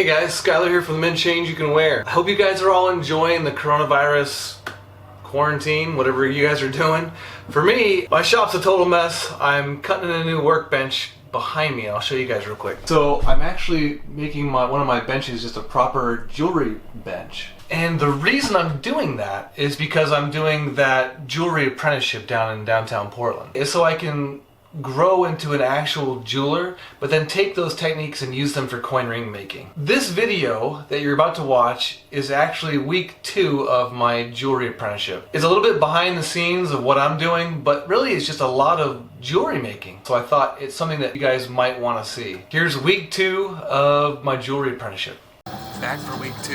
Hey guys, Skylar here from the Men Change You Can Wear. I hope you guys are all enjoying the coronavirus quarantine, whatever you guys are doing. For me, my shop's a total mess. I'm cutting in a new workbench behind me. I'll show you guys real quick. So I'm actually making one of my benches just a proper jewelry bench. And the reason I'm doing that is because I'm doing that jewelry apprenticeship down in downtown Portland. It's so I can grow into an actual jeweler, but then take those techniques and use them for coin ring making. This video that you're about to watch is actually week 2 of my jewelry apprenticeship. It's a little bit behind the scenes of what I'm doing, but really it's just a lot of jewelry making. So I thought it's something that you guys might want to see. Here's week 2 of my jewelry apprenticeship. Back for week 2,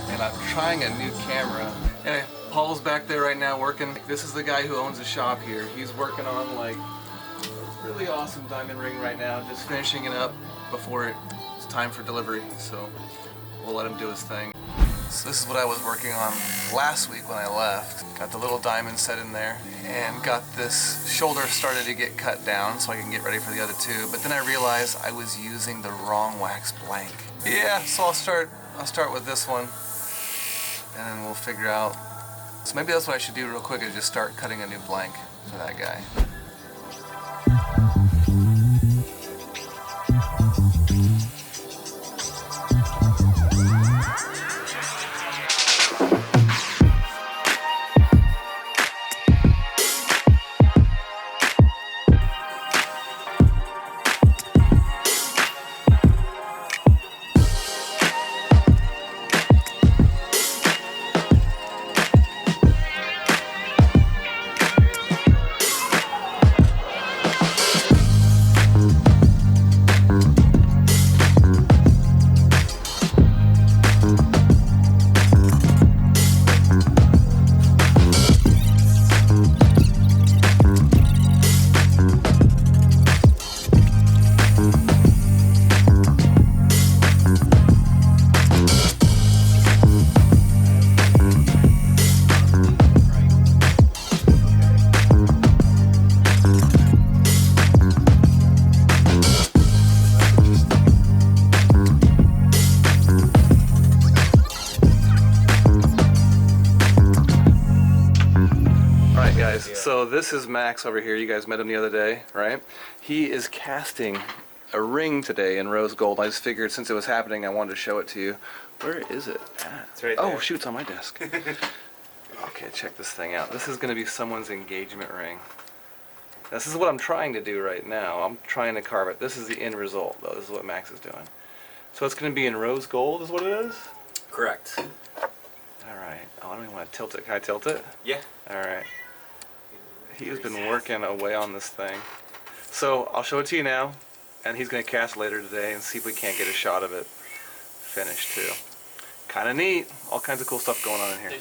and I'm trying a new camera. And Paul's back there right now working. This is the guy who owns the shop here. He's working on like really awesome diamond ring right now, just finishing it up before it's time for delivery, so we'll let him do his thing. So this is what I was working on last week when I left. Got the little diamond set in there and got this shoulder started to get cut down so I can get ready for the other 2, but then I realized I was using the wrong wax blank. Yeah, so I'll start with this one and then we'll figure out. So maybe that's what I should do real quick, is just start cutting a new blank for that guy. So this is Max over here. You guys met him the other day, right? He is casting a ring today in rose gold. I just figured since it was happening, I wanted to show it to you. Where is it at? It's right there. Oh shoot, it's on my desk. Okay, check this thing out. This is going to be someone's engagement ring. This is what I'm trying to do right now. I'm trying to carve it. This is the end result, though. This is what Max is doing. So it's going to be in rose gold, is what it is? Correct. All right. Oh, I don't even want to tilt it. Can I tilt it? Yeah. All right. He has been working away on this thing. So I'll show it to you now, and he's going to cast later today and see if we can't get a shot of it finished too. Kind of neat. All kinds of cool stuff going on in here.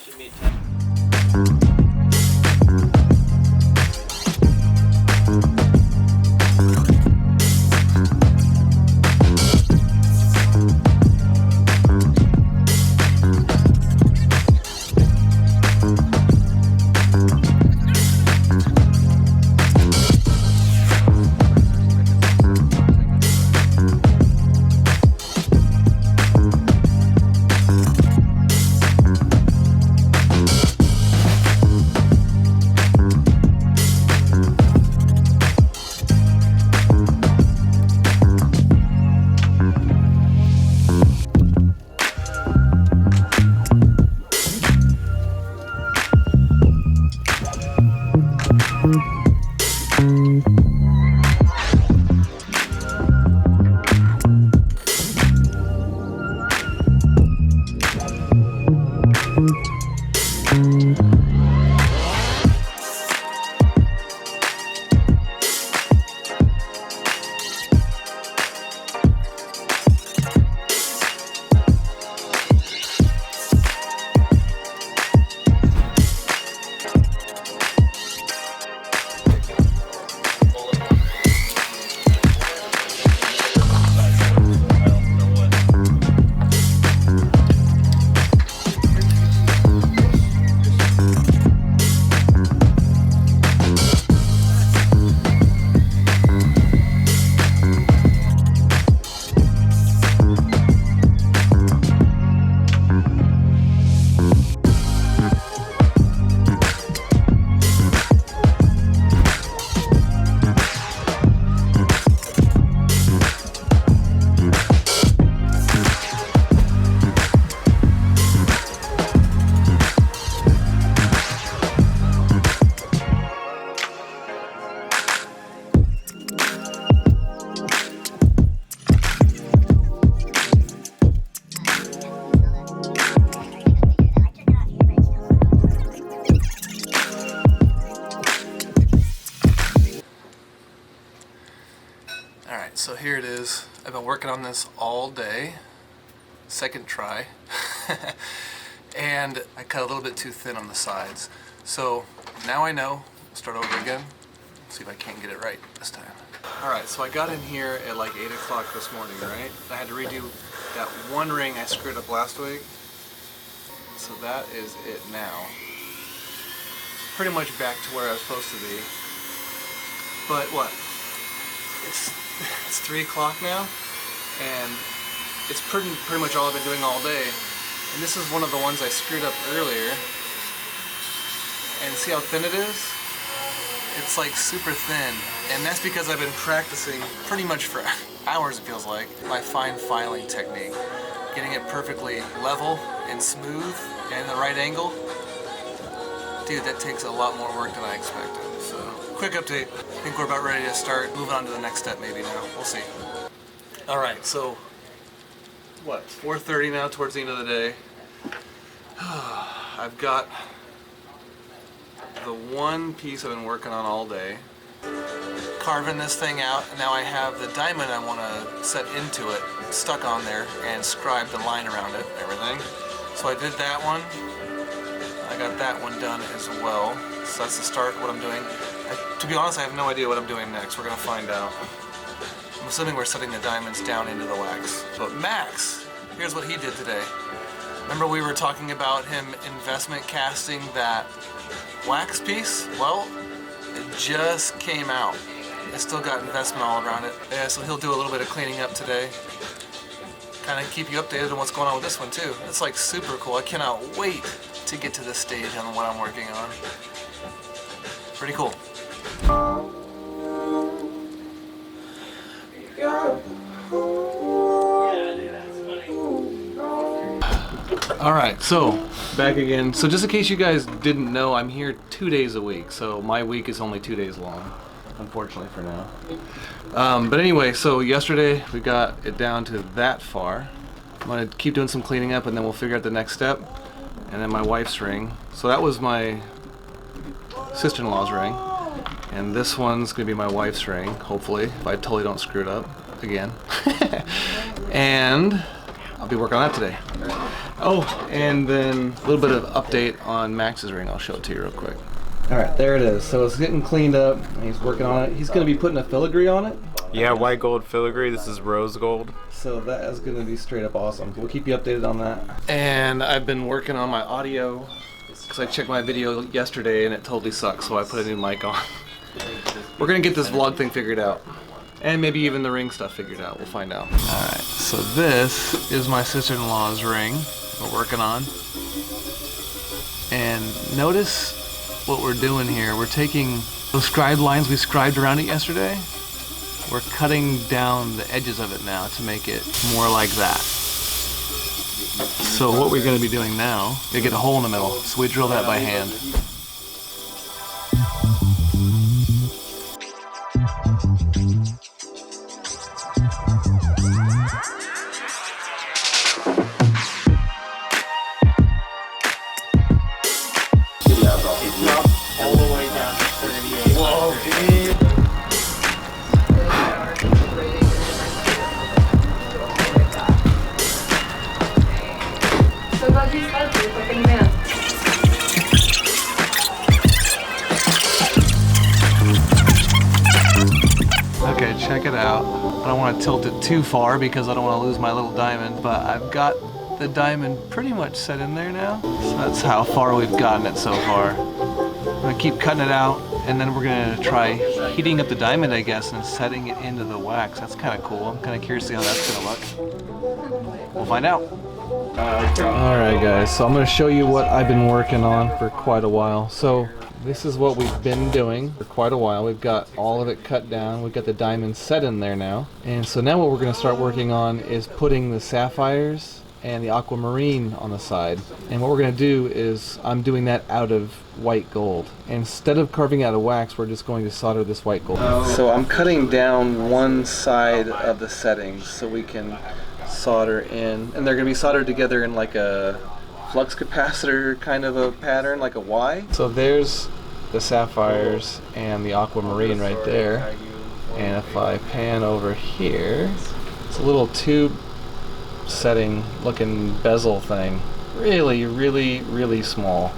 been working on this all day, second try, and I cut a little bit too thin on the sides. So now I know, start over again, see if I can't get it right this time. Alright, so I got in here at like 8 o'clock this morning, right? I had to redo that one ring I screwed up last week. So that is it now. Pretty much back to where I was supposed to be. But what? It's 3 o'clock now, and it's pretty much all I've been doing all day. And this is one of the ones I screwed up earlier. And see how thin it is? It's like super thin. And that's because I've been practicing pretty much for hours, it feels like, my fine filing technique. Getting it perfectly level and smooth and in the right angle. Dude, that takes a lot more work than I expected. So, quick update. I think we're about ready to start moving on to the next step maybe now. We'll see. Alright, so, what? It's 4:30 now, towards the end of the day. I've got the one piece I've been working on all day. Carving this thing out, and now I have the diamond I want to set into it stuck on there and scribe the line around it and everything. So I did that one. I got that one done as well. So that's the start of what I'm doing. To be honest, I have no idea what I'm doing next. We're going to find out. I'm assuming we're setting the diamonds down into the wax. But Max, here's what he did today. Remember we were talking about him investment casting that wax piece? Well, it just came out. It's still got investment all around it. Yeah, so he'll do a little bit of cleaning up today. Kind of keep you updated on what's going on with this one too. It's like super cool. I cannot wait to get to this stage on what I'm working on. Pretty cool. Alright, so back again. So just in case you guys didn't know, I'm here 2 days a week. So my week is only 2 days long, unfortunately for now. But anyway, so yesterday we got it down to that far. I'm going to keep doing some cleaning up and then we'll figure out the next step. And then my wife's ring. So that was my sister-in-law's ring. And this one's going to be my wife's ring, hopefully, if I totally don't screw it up again. And I'll be working on that today. Oh, and then a little bit of update on Max's ring. I'll show it to you real quick. Alright, there it is. So it's getting cleaned up, and he's working on it. He's going to be putting a filigree on it. Yeah, white gold filigree. This is rose gold. So that is going to be straight up awesome. We'll keep you updated on that. And I've been working on my audio, because I checked my video yesterday and it totally sucks, so I put a new mic on. We're going to get this vlog thing figured out. And maybe even the ring stuff figured out. We'll find out. Alright, so this is my sister-in-law's ring we're working on. And notice what we're doing here. We're taking those scribed lines we scribed around it yesterday. We're cutting down the edges of it now to make it more like that. So what we're going to be doing now, we get a hole in the middle. So we drill that by hand. All the way down to 38. Whoa, dude. Okay, check it out. I don't want to tilt it too far because I don't want to lose my little diamond, but I've got the diamond pretty much set in there now. So that's how far we've gotten it so far. I'm going to keep cutting it out, and then we're going to try heating up the diamond, I guess, and setting it into the wax. That's kind of cool. I'm kind of curious to see how that's going to look. We'll find out. Alright guys, so I'm going to show you what I've been working on for quite a while. So this is what we've been doing for quite a while. We've got all of it cut down. We've got the diamond set in there now. And so now what we're going to start working on is putting the sapphires and the aquamarine on the side. And what we're going to do is, I'm doing that out of white gold. And instead of carving out a wax, we're just going to solder this white gold. So I'm cutting down one side of the settings so we can solder in. And they're going to be soldered together in like a flux capacitor kind of a pattern, like a Y. So there's the sapphires and the aquamarine right there. And if I pan over here, It's a little tube setting looking bezel thing. Really, really, really small.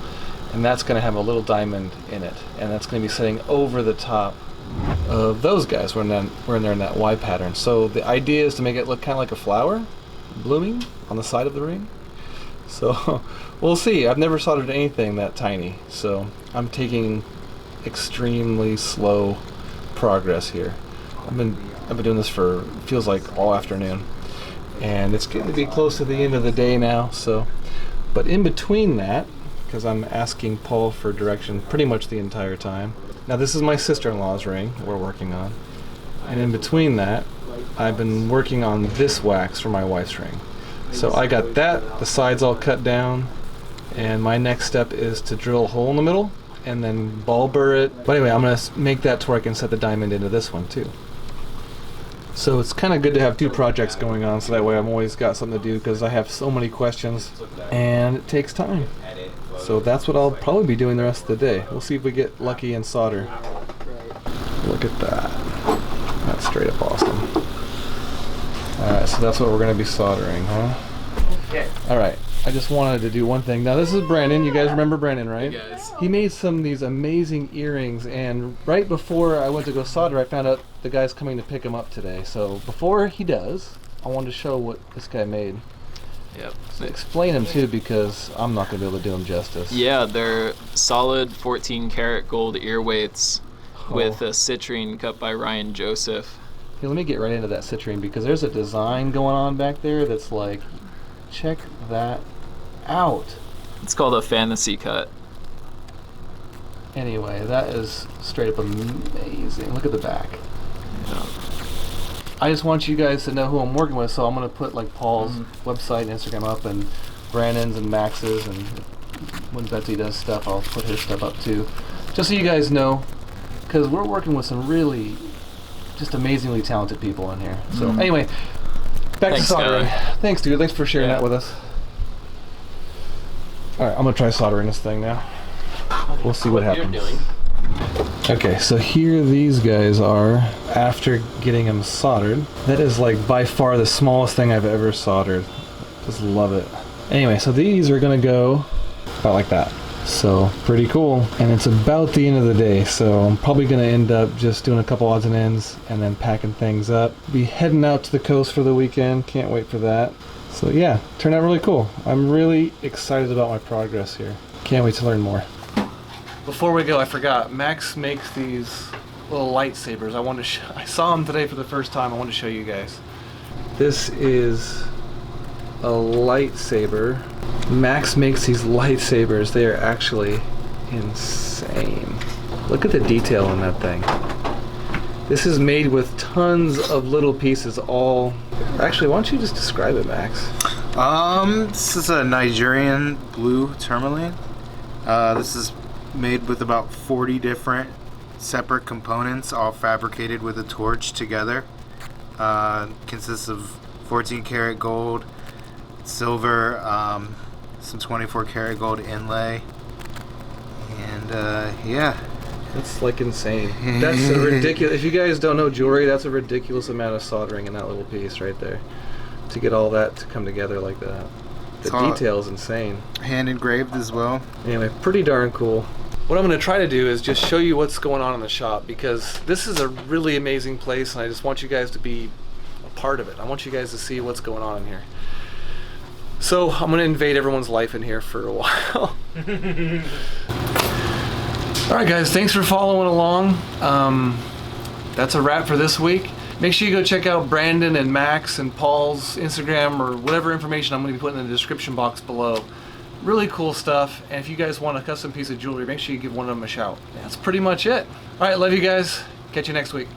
And that's going to have a little diamond in it. And that's going to be sitting over the top of those guys when they're in that Y pattern. So the idea is to make it look kind of like a flower blooming on the side of the ring. So we'll see. I've never soldered anything that tiny, so I'm taking extremely slow progress here. I've been doing this for feels like all afternoon, and it's getting to be close to the end of the day now. So, but in between that, because I'm asking Paul for direction pretty much the entire time. Now this is my sister-in-law's ring we're working on, and in between that, I've been working on this wax for my wife's ring. So I got that, the sides all cut down, and my next step is to drill a hole in the middle and then ball burr it. But anyway, I'm going to make that to where I can set the diamond into this one too. So it's kind of good to have two projects going on, so that way I've always got something to do, because I have so many questions and it takes time. So that's what I'll probably be doing the rest of the day. We'll see if we get lucky and solder. Look at that. That's straight up awesome. Alright, so that's what we're going to be soldering, huh? Okay. Alright, I just wanted to do one thing. Now this is Brandon. You guys remember Brandon, right? Hey guys. He made some of these amazing earrings, and right before I went to go solder, I found out the guy's coming to pick them up today. So before he does, I wanted to show what this guy made. Yep. So explain them too, because I'm not going to be able to do them justice. Yeah, they're solid 14 karat gold ear weights with a citrine cut by Ryan Joseph. Here, let me get right into that citrine, because there's a design going on back there that's like, check that out. It's called a fantasy cut. Anyway, that is straight up amazing. Look at the back. Yeah. I just want you guys to know who I'm working with, so I'm going to put like Paul's website and Instagram up, and Brandon's and Max's, and when Betsy does stuff, I'll put his stuff up too. Just so you guys know, because we're working with some really just amazingly talented people in here. So anyway, back to soldering. Thanks, dude. Thanks for sharing that with us. All right, I'm going to try soldering this thing now. We'll see what happens. You're doing. Okay, so here these guys are after getting them soldered. That is like by far the smallest thing I've ever soldered. Just love it. Anyway, so these are gonna go about like that. So pretty cool. And it's about the end of the day, so I'm probably gonna end up just doing a couple odds and ends and then packing things up. Be heading out to the coast for the weekend. Can't wait for that. So yeah, turned out really cool. I'm really excited about my progress here. Can't wait to learn more. Before we go, I forgot. Max makes these little lightsabers. I saw them today for the first time. I want to show you guys. This is a lightsaber. Max makes these lightsabers. They are actually insane. Look at the detail on that thing. This is made with tons of little pieces all... Actually, why don't you just describe it, Max? This is a Nigerian blue tourmaline. This is made with about 40 different separate components, all fabricated with a torch together. Consists of 14 karat gold, silver, some 24 karat gold inlay, and yeah. That's like insane. That's a ridiculous. If you guys don't know jewelry, that's a ridiculous amount of soldering in that little piece right there to get all that to come together like that. The detail is insane. Hand engraved as well. Anyway, pretty darn cool. What I'm going to try to do is just show you what's going on in the shop, because this is a really amazing place, and I just want you guys to be a part of it. I want you guys to see what's going on in here. So I'm going to invade everyone's life in here for a while. Alright guys, thanks for following along. That's a wrap for this week. Make sure you go check out Brandon and Max and Paul's Instagram, or whatever information I'm going to be putting in the description box below. Really cool stuff, and if you guys want a custom piece of jewelry, make sure you give one of them a shout. That's pretty much it. Alright, love you guys. Catch you next week.